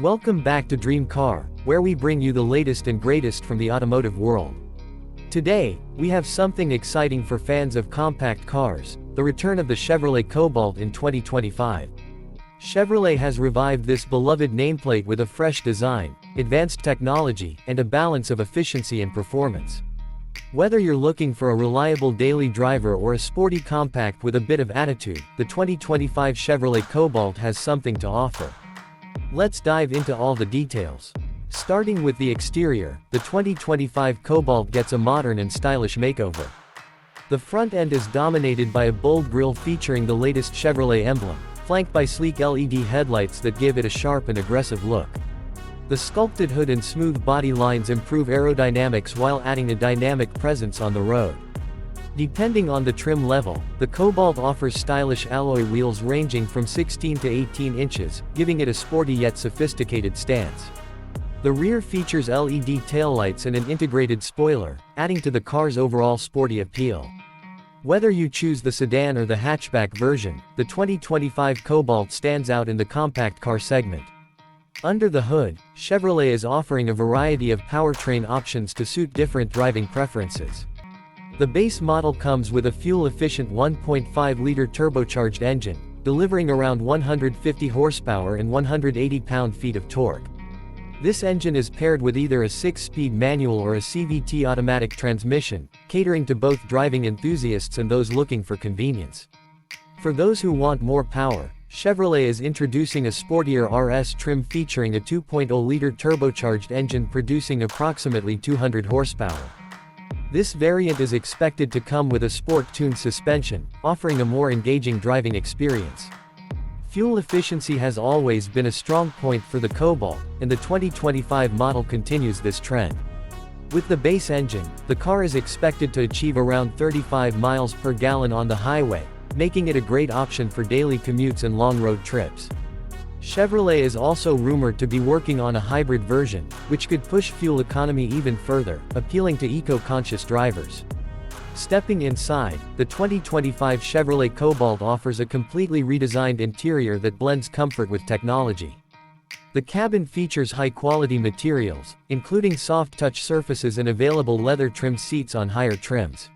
Welcome back to Dream Car, where we bring you the latest and greatest from the automotive world. Today, we have something exciting for fans of compact cars, the return of the Chevrolet Cobalt in 2025. Chevrolet has revived this beloved nameplate with a fresh design, advanced technology, and a balance of efficiency and performance. Whether you're looking for a reliable daily driver or a sporty compact with a bit of attitude, the 2025 Chevrolet Cobalt has something to offer. Let's dive into all the details. Starting with the exterior, the 2025 Cobalt gets a modern and stylish makeover. The front end is dominated by a bold grille featuring the latest Chevrolet emblem, flanked by sleek LED headlights that give it a sharp and aggressive look. The sculpted hood and smooth body lines improve aerodynamics while adding a dynamic presence on the road. Depending on the trim level, the Cobalt offers stylish alloy wheels ranging from 16 to 18 inches, giving it a sporty yet sophisticated stance. The rear features LED taillights and an integrated spoiler, adding to the car's overall sporty appeal. Whether you choose the sedan or the hatchback version, the 2025 Cobalt stands out in the compact car segment. Under the hood, Chevrolet is offering a variety of powertrain options to suit different driving preferences. The base model comes with a fuel-efficient 1.5-liter turbocharged engine, delivering around 150 horsepower and 180 pound-feet of torque. This engine is paired with either a 6-speed manual or a CVT automatic transmission, catering to both driving enthusiasts and those looking for convenience. For those who want more power, Chevrolet is introducing a sportier RS trim featuring a 2.0-liter turbocharged engine producing approximately 200 horsepower. This variant is expected to come with a sport-tuned suspension, offering a more engaging driving experience. Fuel efficiency has always been a strong point for the Cobalt, and the 2025 model continues this trend. With the base engine, the car is expected to achieve around 35 miles per gallon on the highway, making it a great option for daily commutes and long road trips. Chevrolet is also rumored to be working on a hybrid version, which could push fuel economy even further, appealing to eco-conscious drivers. Stepping inside, the 2025 Chevrolet Cobalt offers a completely redesigned interior that blends comfort with technology. The cabin features high-quality materials, including soft-touch surfaces and available leather-trimmed seats on higher trims.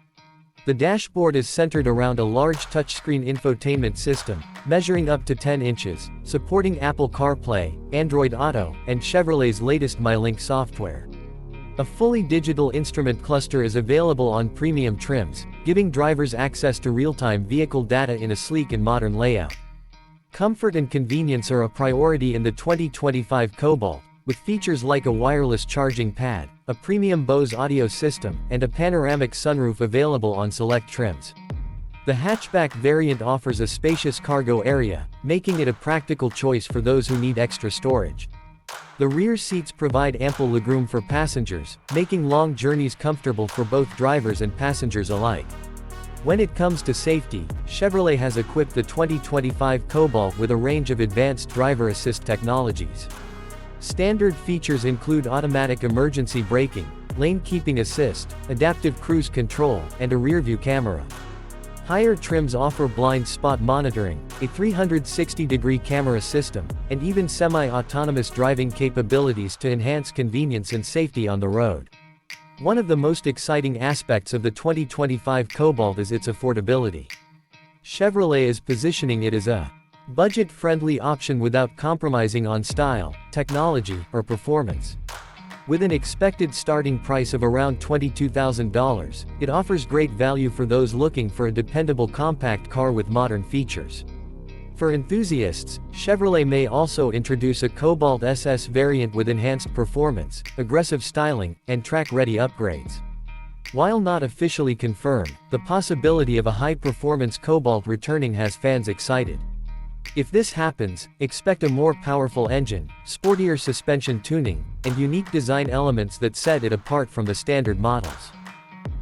The dashboard is centered around a large touchscreen infotainment system, measuring up to 10 inches, supporting Apple CarPlay, Android Auto, and Chevrolet's latest MyLink software. A fully digital instrument cluster is available on premium trims, giving drivers access to real-time vehicle data in a sleek and modern layout. Comfort and convenience are a priority in the 2025 Cobalt, with features like a wireless charging pad, a premium Bose audio system, and a panoramic sunroof available on select trims. The hatchback variant offers a spacious cargo area, making it a practical choice for those who need extra storage. The rear seats provide ample legroom for passengers, making long journeys comfortable for both drivers and passengers alike. When it comes to safety, Chevrolet has equipped the 2025 Cobalt with a range of advanced driver assist technologies. Standard features include automatic emergency braking, lane keeping assist, adaptive cruise control, and a rear-view camera. Higher trims offer blind spot monitoring, a 360-degree camera system, and even semi-autonomous driving capabilities to enhance convenience and safety on the road. One of the most exciting aspects of the 2025 Cobalt is its affordability. Chevrolet is positioning it as a budget-friendly option without compromising on style, technology, or performance. With an expected starting price of around $22,000, it offers great value for those looking for a dependable compact car with modern features. For enthusiasts, Chevrolet may also introduce a Cobalt SS variant with enhanced performance, aggressive styling, and track-ready upgrades. While not officially confirmed, the possibility of a high-performance Cobalt returning has fans excited. If this happens, expect a more powerful engine, sportier suspension tuning, and unique design elements that set it apart from the standard models.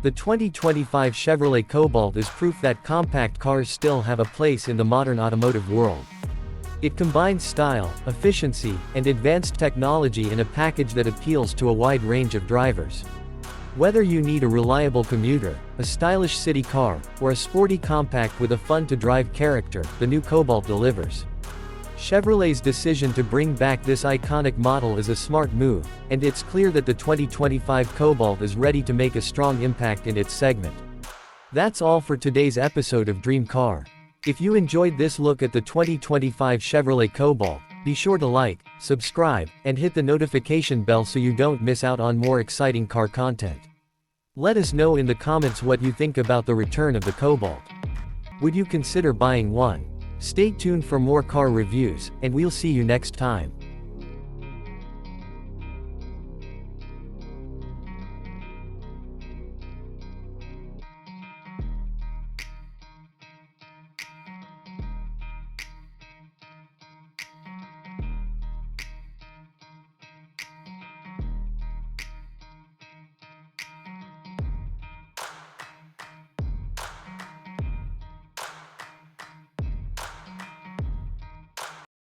The 2025 Chevrolet Cobalt is proof that compact cars still have a place in the modern automotive world. It combines style, efficiency, and advanced technology in a package that appeals to a wide range of drivers. Whether you need a reliable commuter, a stylish city car, or a sporty compact with a fun-to-drive character, the new Cobalt delivers. Chevrolet's decision to bring back this iconic model is a smart move, and it's clear that the 2025 Cobalt is ready to make a strong impact in its segment. That's all for today's episode of Dream Car. If you enjoyed this look at the 2025 Chevrolet Cobalt, be sure to like, subscribe, and hit the notification bell so you don't miss out on more exciting car content. Let us know in the comments what you think about the return of the Cobalt. Would you consider buying one? Stay tuned for more car reviews, and we'll see you next time.